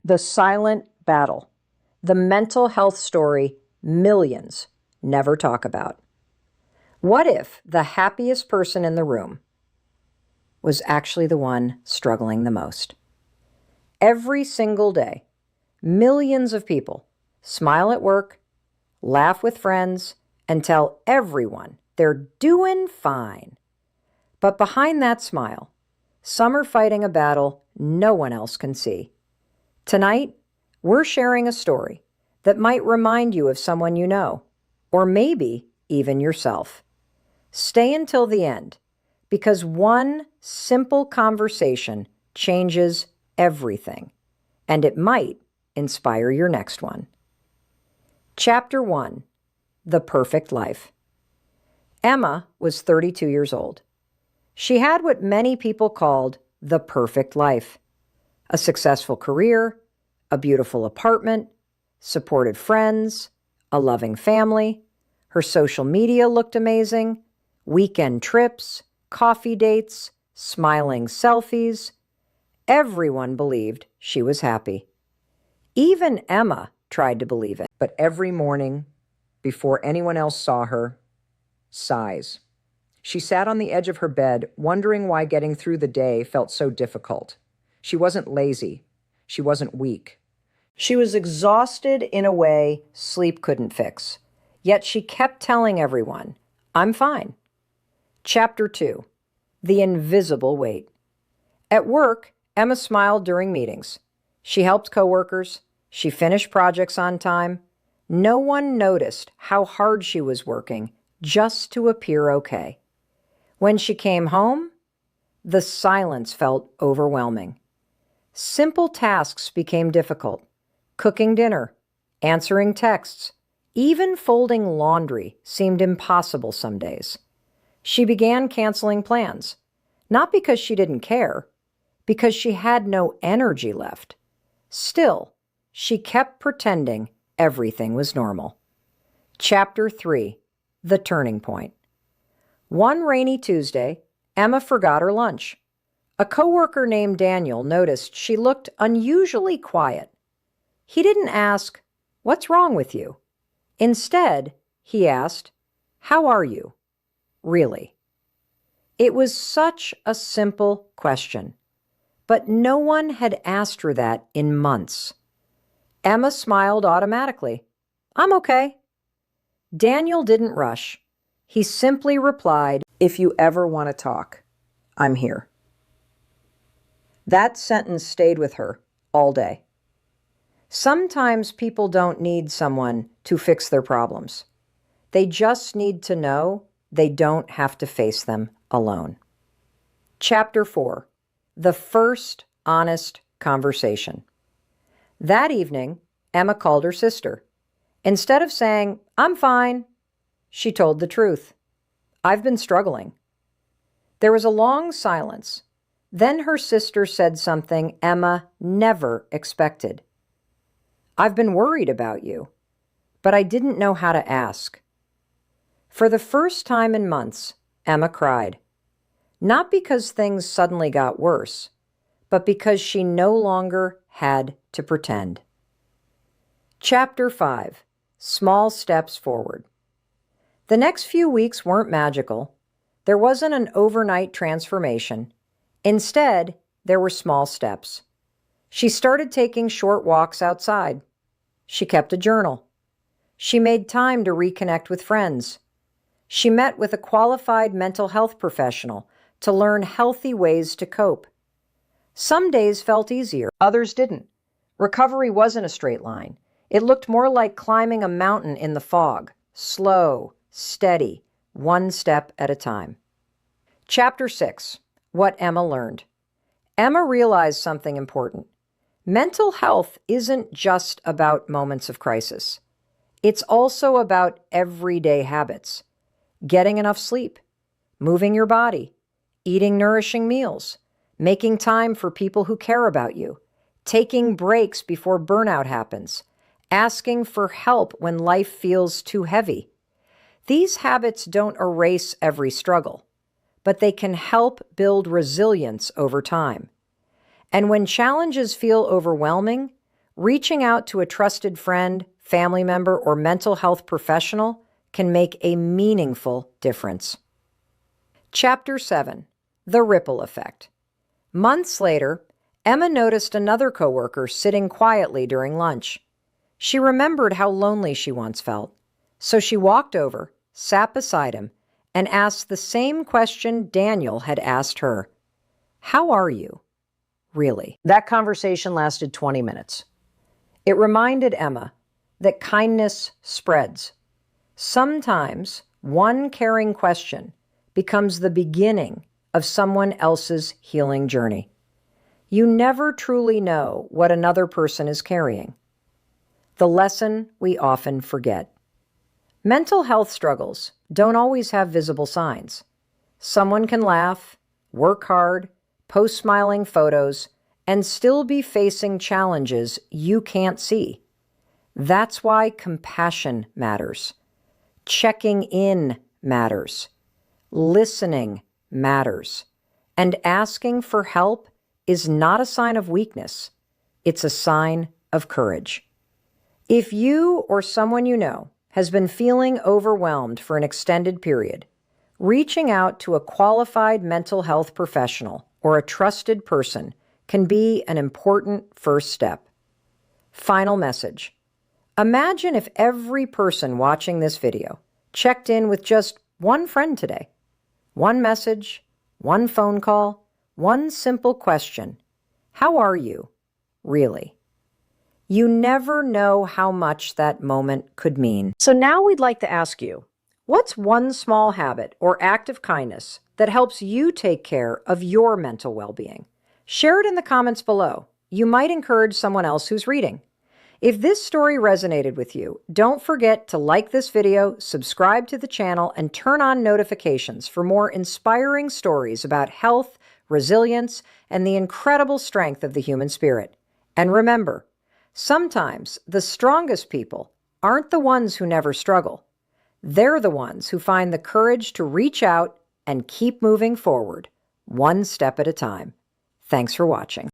The silent battle. The mental health story millions never talk about. What if the happiest person in the room was actually the one struggling the most? Every single day, millions of people smile at work, laugh with friends, and tell everyone they're doing fine. But behind that smile, some are fighting a battle no one else can see. Tonight, we're sharing a story that might remind you of someone you know, or maybe even yourself. Stay until the end, because one simple conversation changes everything, and it might inspire your next one. Chapter 1: The Perfect Life. Emma was 32 years old. She had what many people called the perfect life: a successful career, a beautiful apartment, supported friends, a loving family. Her social media looked amazing: weekend trips, coffee dates, smiling selfies. Everyone believed she was happy. Even Emma tried to believe it. But every morning, before anyone else saw her, sighs. She sat on the edge of her bed, wondering why getting through the day felt so difficult. She wasn't lazy. She wasn't weak. She was exhausted in a way sleep couldn't fix. Yet she kept telling everyone, "I'm fine." Chapter 2: The Invisible Weight. At work, Emma smiled during meetings. She helped coworkers. She finished projects on time. No one noticed how hard she was working just to appear okay. When she came home, the silence felt overwhelming. Simple tasks became difficult: cooking dinner, answering texts, even folding laundry seemed impossible some days. She began canceling plans, not because she didn't care, because she had no energy left. Still, she kept pretending everything was normal. Chapter 3: The Turning Point. One rainy Tuesday, Emma forgot her lunch. A coworker named Daniel noticed she looked unusually quiet. He didn't ask, "What's wrong with you?" Instead, he asked, "How are you? Really?" It was such a simple question, but no one had asked her that in months. Emma smiled automatically. "I'm okay." Daniel didn't rush. He simply replied, "If you ever want to talk, I'm here." That sentence stayed with her all day. Sometimes people don't need someone to fix their problems. They just need to know they don't have to face them alone. Chapter 4: The First Honest Conversation. That evening, Emma called her sister. Instead of saying, "I'm fine," she told the truth. "I've been struggling." There was a long silence. Then her sister said something Emma never expected. "I've been worried about you, but I didn't know how to ask." For the first time in months, Emma cried. Not because things suddenly got worse, but because she no longer had to pretend. Chapter 5: Small Steps Forward. The next few weeks weren't magical. There wasn't an overnight transformation. Instead, there were small steps. She started taking short walks outside. She kept a journal. She made time to reconnect with friends. She met with a qualified mental health professional to learn healthy ways to cope. Some days felt easier, others didn't. Recovery wasn't a straight line. It looked more like climbing a mountain in the fog, slow, steady, one step at a time. Chapter 6: What Emma Learned. Emma realized something important. Mental health isn't just about moments of crisis. It's also about everyday habits: getting enough sleep, moving your body, eating nourishing meals, making time for people who care about you, taking breaks before burnout happens, asking for help when life feels too heavy. These habits don't erase every struggle, but they can help build resilience over time. And when challenges feel overwhelming, reaching out to a trusted friend, family member, or mental health professional can make a meaningful difference. Chapter 7. The Ripple Effect. Months later, Emma noticed another coworker sitting quietly during lunch. She remembered how lonely she once felt, so she walked over, sat beside him, and asked the same question Daniel had asked her. How are you? Really? That conversation lasted 20 minutes. It reminded Emma that kindness spreads. Sometimes one caring question becomes the beginning of someone else's healing journey. You never truly know what another person is carrying. The lesson we often forget. Mental health struggles don't always have visible signs. Someone can laugh, work hard, post smiling photos, and still be facing challenges you can't see. That's why compassion matters. Checking in matters. Listening matters. And asking for help is not a sign of weakness. It's a sign of courage. If you or someone you know has been feeling overwhelmed for an extended period, reaching out to a qualified mental health professional or a trusted person can be an important first step. Final message. Imagine if every person watching this video checked in with just one friend today. One message, one phone call, one simple question. How are you? Really? You never know how much that moment could mean. So now we'd like to ask you, what's one small habit or act of kindness that helps you take care of your mental well-being? Share it in the comments below. You might encourage someone else who's reading. If this story resonated with you, don't forget to like this video, subscribe to the channel, and turn on notifications for more inspiring stories about health, resilience, and the incredible strength of the human spirit. And remember, sometimes the strongest people aren't the ones who never struggle. They're the ones who find the courage to reach out and keep moving forward, one step at a time. Thanks for watching.